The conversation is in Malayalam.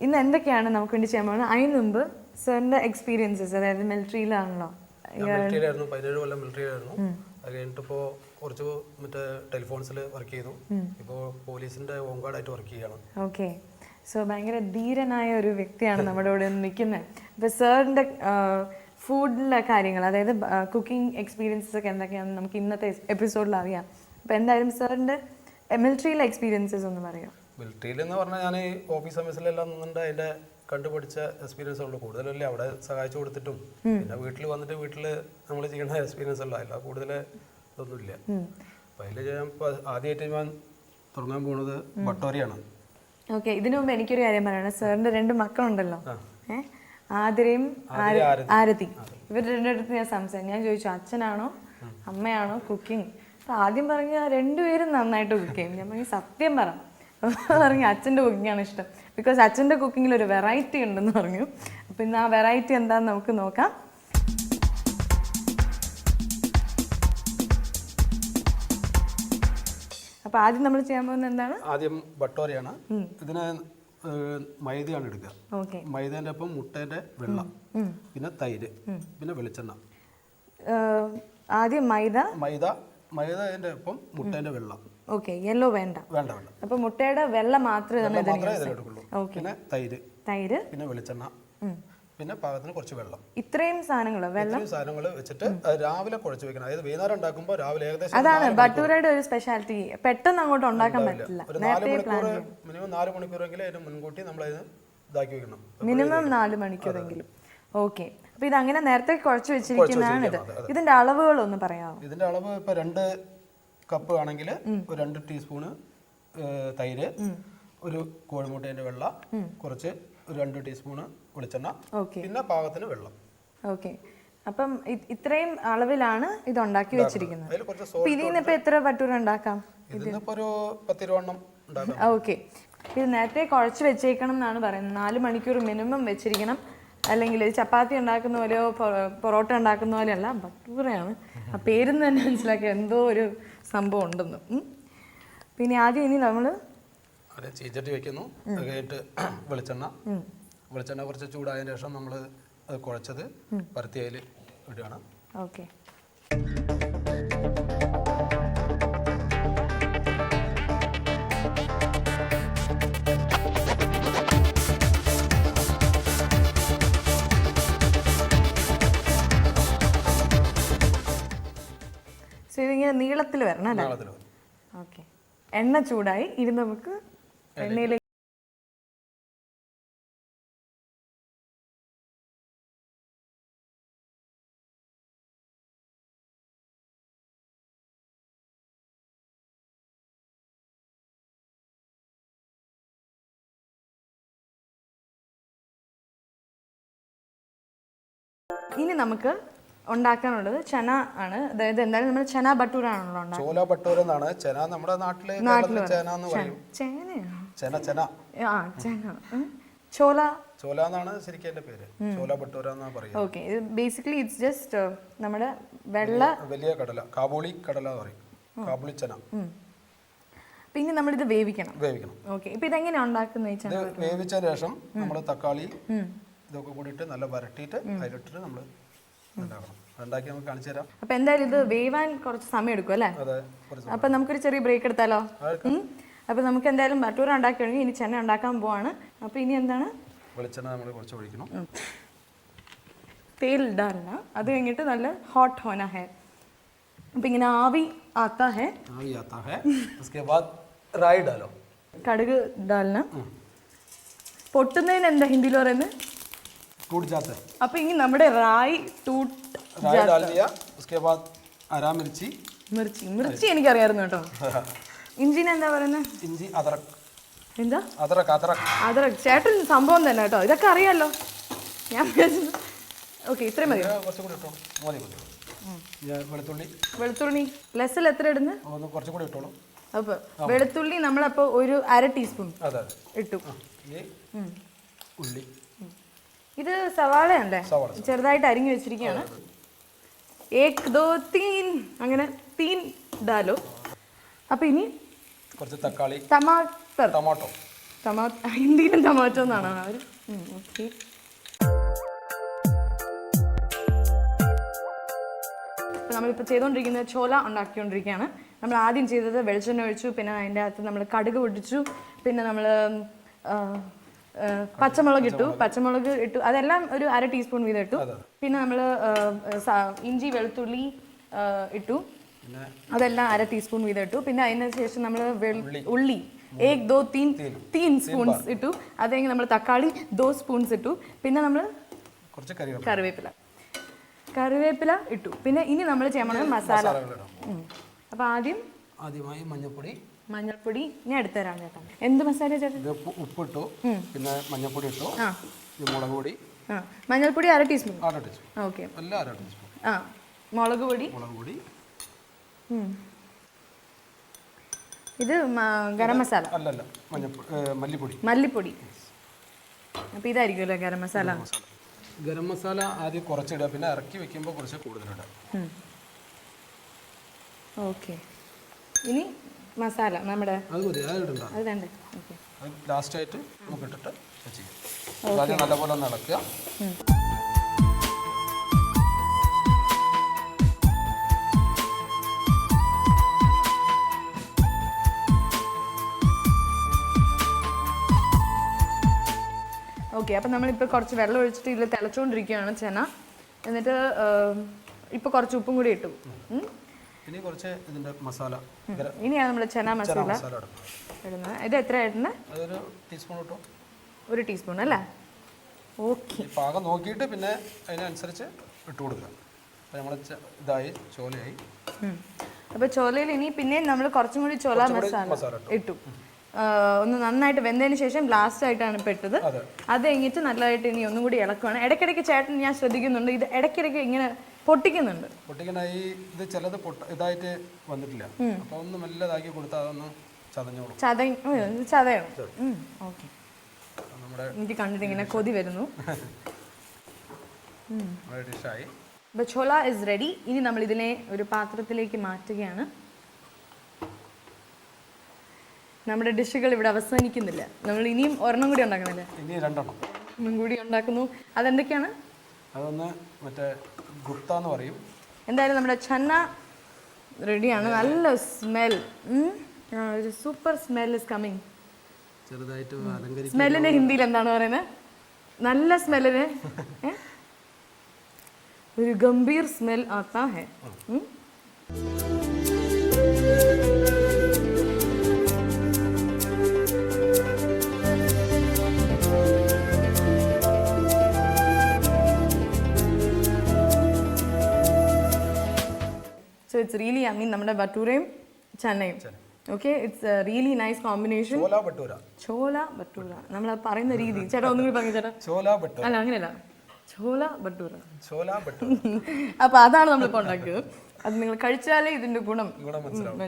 ഇന്ന് എന്തൊക്കെയാണ് നമുക്ക് വേണ്ടി ചെയ്യാൻ പോകുന്നത്? അതിന് മുമ്പ് സാറിന്റെ എക്സ്പീരിയൻസസ്, അതായത് മിലിറ്ററിയിലാണല്ലോ. മിലിറ്ററിയിലായിരുന്നു, 17 കൊല്ലം മിലിറ്ററിയിലായിരുന്നു. അത് കഴിഞ്ഞിട്ട് ഇപ്പോൾ കുറച്ച് മറ്റേ ടെലിഫോൺസിൽ വർക്ക് ചെയ്തു. ഇപ്പോൾ പോലീസിന്റെ ഹോംഗാർഡായിട്ട് വർക്ക് ചെയ്യാണ്. ഓക്കെ, സോ ഭയങ്കര ധീരനായ ഒരു വ്യക്തിയാണ് നമ്മുടെ ഇവിടെ നിൽക്കുന്നത്. അപ്പോൾ സാറിന്റെ ഫുഡിലെ കാര്യങ്ങൾ, അതായത് കുക്കിംഗ് എക്സ്പീരിയൻസസ് ഒക്കെ എന്തൊക്കെയാണെന്ന് നമുക്ക് ഇന്നത്തെ എപ്പിസോഡിൽ അറിയാം. അപ്പോൾ എന്തായാലും സാറിന്റെ മിലിറ്ററിയിലെ എക്സ്പീരിയൻസസ് ഒന്ന് പറയാം. മിലിറ്ററിയിൽ എന്ന് പറഞ്ഞാൽ ഞാൻ ഓഫീസ് സർവീസിലെല്ലാം നിന്നുണ്ട് അതിന്റെ കണ്ടുപിടിച്ച എക്സ്പീരിയൻസ് ഉള്ളൂ. കൂടുതലല്ലേ അവിടെ സഹായിച്ചു കൊടുത്തിട്ടും പിന്നെ വീട്ടിൽ വന്നിട്ട് വീട്ടിൽ നമ്മൾ ചെയ്യുന്ന എക്സ്പീരിയൻസ് ഉള്ള അല്ല, കൂടുതൽ ഇതൊന്നുമില്ല. അപ്പം അതിൽ ഞാൻ ആദ്യമായിട്ട് ഞാൻ തുടങ്ങാൻ പോകുന്നത് ബട്ടോരയാണ്. ഓക്കെ, ഇതിനു മുമ്പ് എനിക്കൊരു കാര്യം പറയണം. സാറിന്റെ 2 മക്കളുണ്ടല്ലോ, ആതിരയും ആരതി. ഇവർ രണ്ടിടത്ത് ഞാൻ ചോദിച്ചു അച്ഛനാണോ അമ്മയാണോ കുക്കിംഗ്. അപ്പൊ ആദ്യം പറഞ്ഞ 2 പേരും നന്നായിട്ട് കുക്ക് ചെയ്യും. ഞാൻ പറഞ്ഞു സത്യം പറഞ്ഞു അച്ഛൻ്റെ കുക്കിംഗാണ് ഇഷ്ടം, ബിക്കോസ് അച്ഛൻ്റെ കുക്കിങ്ങിൽ ഒരു വെറൈറ്റി ഉണ്ടെന്ന് പറഞ്ഞു. അപ്പം ഇന്ന് ആ വെറൈറ്റി എന്താണെന്ന് നമുക്ക് നോക്കാം. അപ്പൊ ആദ്യം നമ്മൾ ചെയ്യാൻ പോകുന്നത് എന്താണ്? ആദ്യം ബട്ടോരയാണ്. ഇതിന് മൈദയാണ് എടുക്കുക. മൈദേന്റെ ഒപ്പം മുട്ടേന്റെ വെള്ളം, പിന്നെ തൈര്, പിന്നെ വെളിച്ചെണ്ണ. ആദ്യം മൈദന്റെ ഒപ്പം മുട്ടേന്റെ വെള്ളം. ഓക്കെ, യെല്ലോ വേണ്ട. അപ്പൊ മുട്ടയുടെ വെള്ളം മാത്രമേ എടുക്കുള്ളൂ. പിന്നെ തൈര്, പിന്നെ വെളിച്ചെണ്ണ, പിന്നെ പാകത്തിന് കുറച്ച് വെള്ളം. ഇത്രയും സാധനങ്ങൾ വെച്ചിട്ട് രാവിലെ കുഴച്ച് വെക്കണം. അതായത് വൈകുന്നേരം ഉണ്ടാക്കുമ്പോൾ രാവിലെ ഏകദേശം അതാണ് ബട്ടൂരയുടെ ഒരു സ്പെഷ്യാലിറ്റി. പെട്ടെന്ന് അങ്ങോട്ട് ഉണ്ടാക്കാൻ പറ്റില്ല. ഒരു 4 മണിക്കൂർ, മിനിമം 4 മണിക്കൂറെങ്കിലും അതിന് മുൻകൂട്ടി നമ്മൾ അതിന് ഇതാക്കി വെക്കണം. മിനിമം 4 മണിക്കൂറെങ്കിലും. ഓക്കെ, അപ്പൊ ഇത് അങ്ങനെ നേരത്തെ കുഴച്ച് വെച്ചിരിക്കുന്നതാണ്. ഇതിന്റെ അളവുകൾ ഒന്ന് പറയാമോ? ഇതിന്റെ അളവ് ഇപ്പൊ 2 കപ്പ് ആണെങ്കിൽ ഒരു 2 ടീസ്പൂണ് തൈര്, ഒരു കോഴിമുട്ടേന്റെ വെള്ള, കുറച്ച് ഒരു 2 ടീസ്പൂണ് വെളിച്ചെണ്ണ, പിന്നെ പാകത്തിന് വെള്ളം. ഓക്കെ, അപ്പം ഇത്രയും അളവിലാണ് ഇത് ഉണ്ടാക്കി വെച്ചിരിക്കുന്നത്. ഇതിന് ഇപ്പൊ എത്ര ബട്ടൂര ഉണ്ടാക്കാം? ഇതിന്നിപ്പോ ഒരു 10-20 എണ്ണം ഉണ്ടാക്കാം. ഓക്കെ, ഇത് നേരത്തെ കുഴച്ച് വെച്ചേക്കണം എന്നാണ് പറയുന്നത്. 4 മണിക്കൂർ മിനിമം വെച്ചിരിക്കണം. അല്ലെങ്കിൽ ചപ്പാത്തി ഉണ്ടാക്കുന്ന പോലെയോ പൊറോട്ട ഉണ്ടാക്കുന്ന പോലെയോ അല്ല, ബട്ടൂരയാണ്. ആ പേരിന്ന് തന്നെ മനസ്സിലാക്കി എന്തോ ഒരു സംഭവം ഉണ്ടെന്ന്. പിന്നെ ആദ്യം നമ്മൾ ചീച്ചട്ടി വെക്കുന്നു. കഴിഞ്ഞിട്ട് വെളിച്ചെണ്ണ കുറച്ച് ചൂടായതിനു ശേഷം നമ്മൾ അത് കുഴച്ചത് പരത്തി അതിൽ ഇടുകയാണ്. ഓക്കെ, ഇതിങ്ങനെ നീളത്തിൽ വരണം അല്ലേ? ഓക്കെ, എണ്ണ ചൂടായി. ഇനി നമുക്ക് എണ്ണയിലേക്ക് ഇനി നമുക്ക് ഉണ്ടാക്കാനുള്ളത് ചന ആണ്. അതായത് എന്തായാലും നമ്മൾ ചന ബട്ടൂര ആണല്ലോ ഉണ്ടാക്കുന്നത്. ചോല ബട്ടൂര എന്നാണ്. ചന നമ്മുടെ നാട്ടില് ചന എന്ന് പറയും. ചോല എന്നാണ് ശരിക്കും എന്റെ പേര്. ചോല ബട്ടൂര എന്നാണ് പറയുന്നത്. ഓക്കെ, ബേസിക്കലി ഇറ്റ്സ് ജസ്റ്റ് നമ്മുടെ വലിയ കടല, കാബൂളി കടല എന്ന് പറയും, കാബൂളി ചന. പിന്നെ നമ്മളിത് വേവിക്കണം. ഓക്കെ, ഇപ്പൊ ഇതെങ്ങനെയാണ് ഉണ്ടാക്കുന്നത്? വേവിച്ച ശേഷം നമ്മൾ തക്കാളി ഇതൊക്കെ കൂടിയിട്ട് നല്ല വരട്ടിയിട്ട് അതിലിട്ടിട്ട് നമ്മൾ ഉണ്ടാക്കി നമുക്ക് കാണിച്ചു തരാം. അപ്പൊ എന്തായാലും ഇത് വേവാൻ കുറച്ച് സമയം എടുക്കും അല്ലേ? അപ്പൊ നമുക്കൊരു ചെറിയ ബ്രേക്ക് എടുത്താലോ? അപ്പൊ നമുക്ക് എന്തായാലും ബട്ടൂര ഉണ്ടാക്കി കഴിഞ്ഞാൽ ഇനി ചെന്ന ഉണ്ടാക്കാൻ പോവാണ്. അപ്പൊ ഇനി എന്താണ്? വെളിച്ചെണ്ണ നമ്മൾ കുറച്ച് ഒഴിക്കണം. तेल डालना. അത് കഴിഞ്ഞിട്ട് നല്ല ഹോട്ട് होना है. അപ്പൊ ഇങ്ങനെ ആവി आता है. उसके बाद राई डालो. കടുക് डालना. പൊട്ടുന്നതിന് എന്താ ഹിന്ദിയിൽ പറയുന്നത്? टूट जाता है. അപ്പൊ ഇനി നമ്മുടെ റായി डाल दिया. उसके बाद हरा मिर्ची എനിക്കറിയായിരുന്നു കേട്ടോ. ഇഞ്ചിനെ എന്താ പറയുന്നത്? ഇഞ്ചി അദറക്. എന്താ? അദറക്. ചേട്ടൻ സംഭവം തന്നെ കേട്ടോ, ഇതൊക്കെ അറിയാലോ. ഞാൻ ഓക്കെ, ഇത്രയും മതി. വെളുത്തുള്ളി ലെസ്സിൽ എത്ര ഇടുന്നു? കുറച്ചുകൂടി ഇട്ടോളൂ. അപ്പൊ വെളുത്തുള്ളി നമ്മളപ്പോ ഒരു 1/2 ടീസ്പൂൺ ഇട്ടു. ഉള്ളി, ഇത് സവാളയല്ലേ, ചെറുതായിട്ട് അരിഞ്ഞു വെച്ചിരിക്കുകയാണ്. 1 2 3 അങ്ങനെ 3 ഡാലോ. അപ്പൊ ഇനി കുറച്ച് തക്കാളി, ടൊമാറ്റോ ഹിന്ദിയിലും ടൊമാറ്റോ എന്നാണോ അവർ? ഓക്കെ. അപ്പോൾ നമ്മളിപ്പോൾ ചെയ്തുകൊണ്ടിരിക്കുന്നത് ചോല ഉണ്ടാക്കിക്കൊണ്ടിരിക്കുകയാണ്. നമ്മൾ ആദ്യം ചെയ്തത് വെളിച്ചെണ്ണ ഒഴിച്ചു, പിന്നെ അതിൻ്റെ അകത്ത് നമ്മൾ കടുക് പൊട്ടിച്ചു, പിന്നെ നമ്മൾ പച്ചമുളക് ഇട്ടു, അതെല്ലാം ഒരു 1/2 ടീസ്പൂൺ വീതം ഇട്ടു. പിന്നെ നമ്മൾ ഇഞ്ചി വെളുത്തുള്ളി ഇട്ടു, അതെല്ലാം 1/2 ടീസ്പൂൺ വീതം ഇട്ടു. പിന്നെ അതിന് ശേഷം നമ്മൾ ഉള്ളി 1 2 3 സ്പൂൺസ് ഇട്ടു. അത് കഴിഞ്ഞ് നമ്മൾ തക്കാളി 2 സ്പൂൺസ് ഇട്ടു. പിന്നെ നമ്മൾ കുറച്ച് കറിവേപ്പില ഇട്ടു. പിന്നെ ഇനി നമ്മൾ ചെയ്യണം മസാല. അപ്പോൾ ആദ്യമായി മഞ്ഞൾപ്പൊടി ഞാൻ എടുത്തുതരാം ചേട്ടാ. എന്ത് മസാല ചേട്ടാ? ഉപ്പിട്ടു, പിന്നെ മഞ്ഞൾപ്പൊടി ഇട്ടു, മുളക് പൊടി. മഞ്ഞൾപ്പൊടി 1/2 ടീസ്പൂൺ. ഓക്കെ. മുളക് പൊടി. ഇത് ഗരം മസാല അല്ലല്ല, മല്ലിപ്പൊടി. അപ്പോൾ ഇതായിരിക്കുമല്ലോ ഗരം മസാല. ഗരം മസാല ആദ്യം കുറച്ചിടുക, പിന്നെ ഇറക്കി വെക്കുമ്പോൾ കുറച്ച് കൂടുതലിടുക. ഓക്കെ. ഇനി മസാല നമ്മുടെ അത് ഇടണ്ട, അത് വേണ്ടേ? ഓക്കെ. അത് ലാസ്റ്റായിട്ട് നമുക്ക് ഇട്ടിട്ട് വെച്ചിരിക്കും. ആദ്യം നല്ലപോലെ ഒന്ന് ഇളക്കുക. ഓക്കെ. അപ്പം നമ്മളിപ്പോൾ കുറച്ച് വെള്ളം ഒഴിച്ചിട്ട് ഇതിൽ തിളച്ചുകൊണ്ടിരിക്കുകയാണ് ചെന. എന്നിട്ട് ഇപ്പോൾ കുറച്ച് ഉപ്പും കൂടി ഇട്ടു. ഇനി കുറച്ച് ഇതിൻ്റെ മസാല, ഇനിയാണ് നമ്മൾ ചെന മസാല ഇടുന്നത്. ഇത് എത്ര ഇടുന്നത്? അതൊരു ടീസ്പൂൺ ഇട്ടു. 1 ടീസ്പൂൺ അല്ലേ? ഓക്കെ. പാകം നോക്കിയിട്ട് പിന്നെ അതിനനുസരിച്ച് ഇട്ട് കൊടുക്കുക. അപ്പോൾ നമ്മൾ ഇതായി ചോലയായി. അപ്പോൾ ചോലയിൽ ഇനി പിന്നെ നമ്മൾ കുറച്ചും കൂടി ചോല മസാല ഇട്ടു. ഒന്ന് നന്നായിട്ട് വെന്തതിന് ശേഷം ലാസ്റ്റ് ആയിട്ടാണ് ഇപ്പോൾ ഇട്ടത്. അത് കഴിഞ്ഞിട്ട് നല്ലതായിട്ട് ഇനി ഒന്നും കൂടി ഇളക്കുവാണ്. ഇടയ്ക്കിടയ്ക്ക് ചേട്ടൻ ഞാൻ ശ്രദ്ധിക്കുന്നുണ്ട്, ഇത് ഇടയ്ക്കിടയ്ക്ക് ഇങ്ങനെ പൊട്ടിക്കുന്നുണ്ട്. ഈ ഇത് ചിലത് ഇതായിട്ട് വന്നിട്ടില്ല, അപ്പോൾ ഒന്ന് മെല്ലതാക്കി കൊടുത്താൽ അതൊന്ന് ചതഞ്ഞോളും. ചതയണം. ഓക്കെ. എനിക്ക് കണ്ടിട്ട് ഇങ്ങനെ കൊതി വരുന്നു. ഡിഷായി. അപ്പോൾ ചോല ഇസ് റെഡി. ഇനി നമ്മൾ ഇതിനെ ഒരു പാത്രത്തിലേക്ക് മാറ്റുകയാണ്. നമ്മുടെ ഡിഷുകൾ ഇവിടെ അവസാനിക്കുന്നില്ല. നമ്മൾ ഇനിയും ഒരെണ്ണം കൂടി ഉണ്ടാക്കുന്നില്ല, ഇനി 2 ഒന്നും കൂടി ഉണ്ടാക്കുന്നു. അതെന്തൊക്കെയാണ്? അതൊന്ന് മറ്റേ ഗുപ്ത എന്ന് പറയും. എന്തായാലും നമ്മുടെ ചന്ന റെഡിയാണ്. നല്ല സ്മെൽ, ഒരു സൂപ്പർ സ്മെൽ ഇസ് കമ്മിങ്. ചെറുതായിട്ട് അലങ്കരിക്കും. സ്മെല്ലിന് ഹിന്ദിയിൽ എന്താണ് പറയുന്നത്? നല്ല സ്മെല്ലിന് ഒരു ഗംഭീർ സ്മെൽ ആത്താ ഹൈ. So it's really yummy. നമ്മുടെ ബട്ടൂരയും ചന്നയും. Okay, it's a really nice combination. ചോല ബട്ടൂര. നമ്മൾ പറയുന്ന രീതി ചേട്ടാ ഒന്നും കൂടി പറഞ്ഞു ചേട്ടാ. അല്ല അങ്ങനെയല്ല, ചോല ബട്ടൂര. അപ്പോൾ അതാണ് നമ്മളിപ്പോൾ ഉണ്ടാക്കിയത്. അത് നിങ്ങൾ കഴിച്ചാലേ ഇതിന്റെ ഗുണം മനസ്സിലാവും.